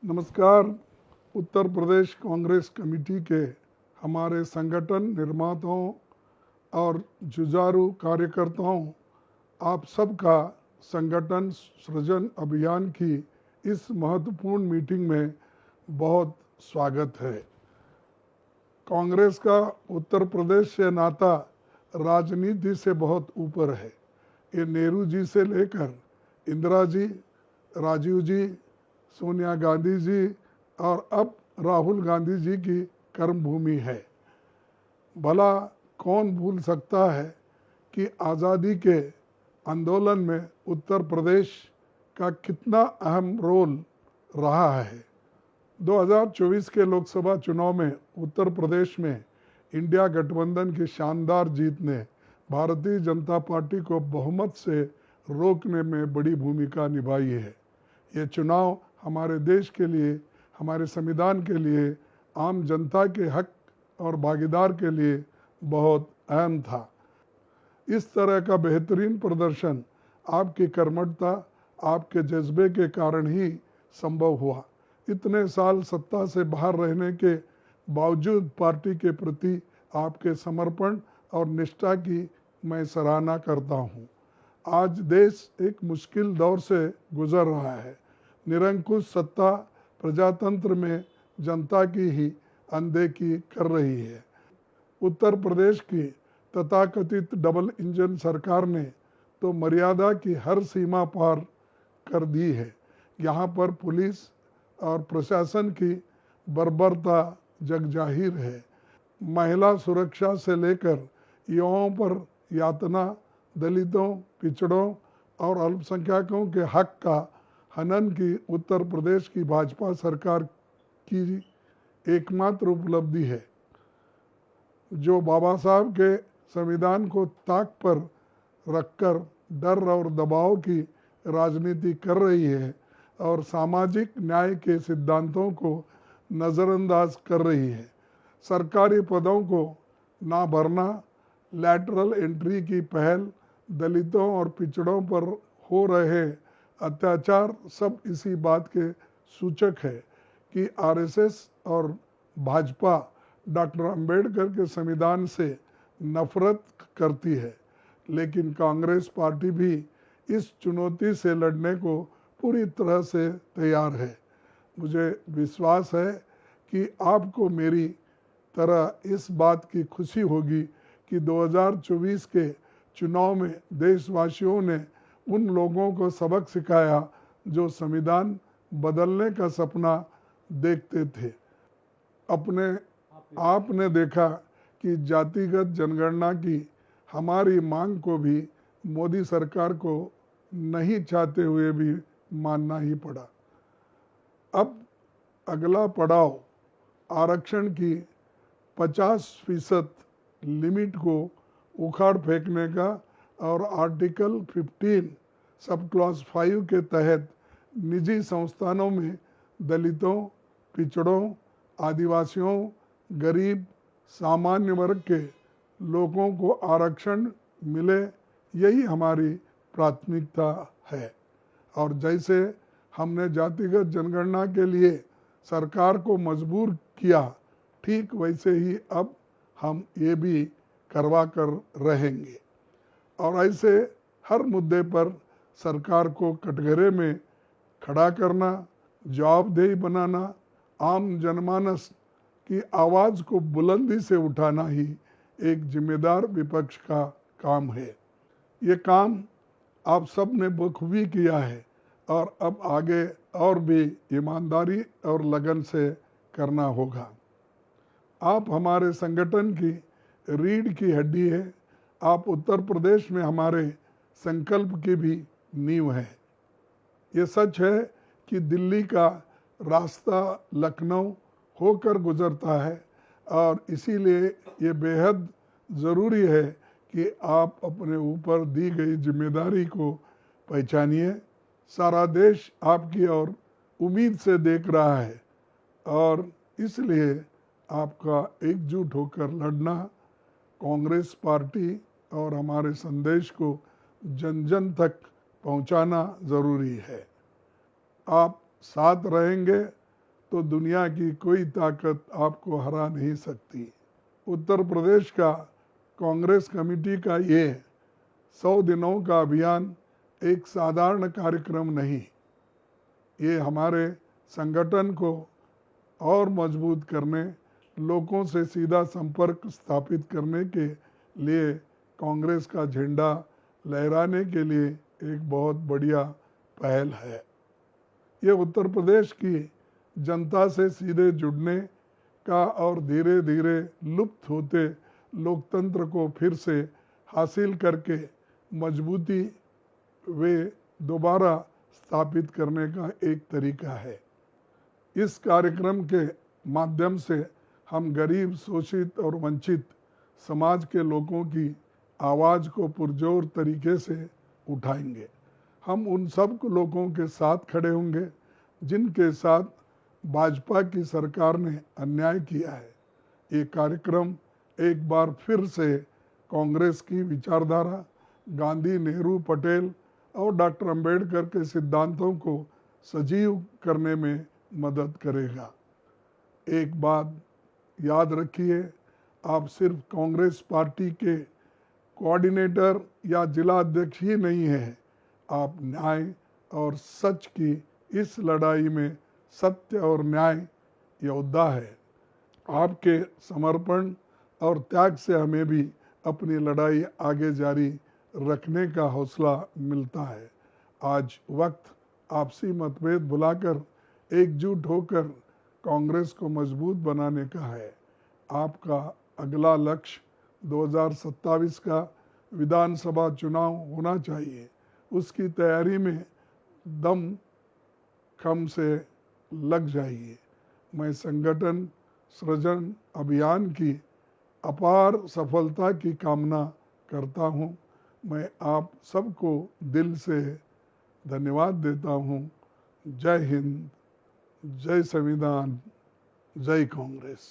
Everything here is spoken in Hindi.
नमस्कार। उत्तर प्रदेश कांग्रेस कमेटी के हमारे संगठन निर्माताओं और जुझारू कार्यकर्ताओं, आप सबका संगठन सृजन अभियान की इस महत्वपूर्ण मीटिंग में बहुत स्वागत है। कांग्रेस का उत्तर प्रदेश से नाता राजनीति से बहुत ऊपर है। ये नेहरू जी से लेकर इंदिरा जी, राजीव जी, सोनिया गांधी जी और अब राहुल गांधी जी की कर्मभूमि है। भला कौन भूल सकता है कि आज़ादी के आंदोलन में उत्तर प्रदेश का कितना अहम रोल रहा है। 2024 के लोकसभा चुनाव में उत्तर प्रदेश में इंडिया गठबंधन की शानदार जीत ने भारतीय जनता पार्टी को बहुमत से रोकने में बड़ी भूमिका निभाई है। ये चुनाव हमारे देश के लिए, हमारे संविधान के लिए, आम जनता के हक और भागीदार के लिए बहुत अहम था। इस तरह का बेहतरीन प्रदर्शन आपकी कर्मठता, आपके जज्बे के कारण ही संभव हुआ। इतने साल सत्ता से बाहर रहने के बावजूद पार्टी के प्रति आपके समर्पण और निष्ठा की मैं सराहना करता हूँ। आज देश एक मुश्किल दौर से गुजर रहा है। निरंकुश सत्ता प्रजातंत्र में जनता की ही अनदेखी कर रही है। उत्तर प्रदेश की तथाकथित डबल इंजन सरकार ने तो मर्यादा की हर सीमा पार कर दी है। यहाँ पर पुलिस और प्रशासन की बर्बरता जगजाहिर है। महिला सुरक्षा से लेकर युवाओं पर यातना, दलितों, पिछड़ों और अल्पसंख्यकों के हक का हनन की उत्तर प्रदेश की भाजपा सरकार की एकमात्र उपलब्धि है, जो बाबा साहब के संविधान को ताक पर रखकर डर और दबाव की राजनीति कर रही है और सामाजिक न्याय के सिद्धांतों को नज़रअंदाज कर रही है। सरकारी पदों को ना भरना, लैटरल एंट्री की पहल, दलितों और पिछड़ों पर हो रहे अत्याचार सब इसी बात के सूचक है कि आरएसएस और भाजपा डॉक्टर अंबेडकर के संविधान से नफरत करती है। लेकिन कांग्रेस पार्टी भी इस चुनौती से लड़ने को पूरी तरह से तैयार है। मुझे विश्वास है कि आपको मेरी तरह इस बात की खुशी होगी कि 2024 के चुनाव में देशवासियों ने उन लोगों को सबक सिखाया जो संविधान बदलने का सपना देखते थे। आपने देखा कि जातिगत जनगणना की हमारी मांग को भी मोदी सरकार को नहीं चाहते हुए भी मानना ही पड़ा। अब अगला पड़ाव आरक्षण की 50% लिमिट को उखाड़ फेंकने का और आर्टिकल 15 सब क्लॉज 5 के तहत निजी संस्थानों में दलितों, पिछड़ों, आदिवासियों, गरीब, सामान्य वर्ग के लोगों को आरक्षण मिले, यही हमारी प्राथमिकता है। और जैसे हमने जातिगत जनगणना के लिए सरकार को मजबूर किया, ठीक वैसे ही अब हम ये भी करवा कर रहेंगे। और ऐसे हर मुद्दे पर सरकार को कटघरे में खड़ा करना, जवाबदेही बनाना, आम जनमानस की आवाज़ को बुलंदी से उठाना ही एक जिम्मेदार विपक्ष का काम है। ये काम आप सब ने बखूबी किया है और अब आगे और भी ईमानदारी और लगन से करना होगा। आप हमारे संगठन की रीढ़ की हड्डी है। आप उत्तर प्रदेश में हमारे संकल्प की भी नींव है। ये सच है कि दिल्ली का रास्ता लखनऊ होकर गुजरता है और इसीलिए ये बेहद ज़रूरी है कि आप अपने ऊपर दी गई जिम्मेदारी को पहचानिए। सारा देश आपकी ओर उम्मीद से देख रहा है और इसलिए आपका एकजुट होकर लड़ना, कांग्रेस पार्टी और हमारे संदेश को जन जन तक पहुंचाना ज़रूरी है। आप साथ रहेंगे तो दुनिया की कोई ताकत आपको हरा नहीं सकती। उत्तर प्रदेश का कांग्रेस कमेटी का ये 100 दिनों का अभियान एक साधारण कार्यक्रम नहीं, ये हमारे संगठन को और मजबूत करने, लोगों से सीधा संपर्क स्थापित करने के लिए कांग्रेस का झंडा लहराने के लिए एक बहुत बढ़िया पहल है। ये उत्तर प्रदेश की जनता से सीधे जुड़ने का और धीरे धीरे लुप्त होते लोकतंत्र को फिर से हासिल करके मजबूती वे दोबारा स्थापित करने का एक तरीका है। इस कार्यक्रम के माध्यम से हम गरीब, शोषित और वंचित समाज के लोगों की आवाज़ को पुरजोर तरीके से उठाएंगे। हम उन सब लोगों के साथ खड़े होंगे जिनके साथ भाजपा की सरकार ने अन्याय किया है। ये कार्यक्रम एक बार फिर से कांग्रेस की विचारधारा, गांधी, नेहरू, पटेल और डॉक्टर अंबेडकर के सिद्धांतों को सजीव करने में मदद करेगा। एक बात याद रखिए, आप सिर्फ कांग्रेस पार्टी के कोऑर्डिनेटर या जिला अध्यक्ष ही नहीं हैं, आप न्याय और सच की इस लड़ाई में सत्य और न्याय योद्धा है। आपके समर्पण और त्याग से हमें भी अपनी लड़ाई आगे जारी रखने का हौसला मिलता है। आज वक्त आपसी मतभेद भुलाकर एकजुट होकर कांग्रेस को मजबूत बनाने का है। आपका अगला लक्ष्य 2027 का विधानसभा चुनाव होना चाहिए। उसकी तैयारी में दम खम से लग जाइए। मैं संगठन सृजन अभियान की अपार सफलता की कामना करता हूं। मैं आप सबको दिल से धन्यवाद देता हूं। जय हिंद, जय संविधान, जय कांग्रेस।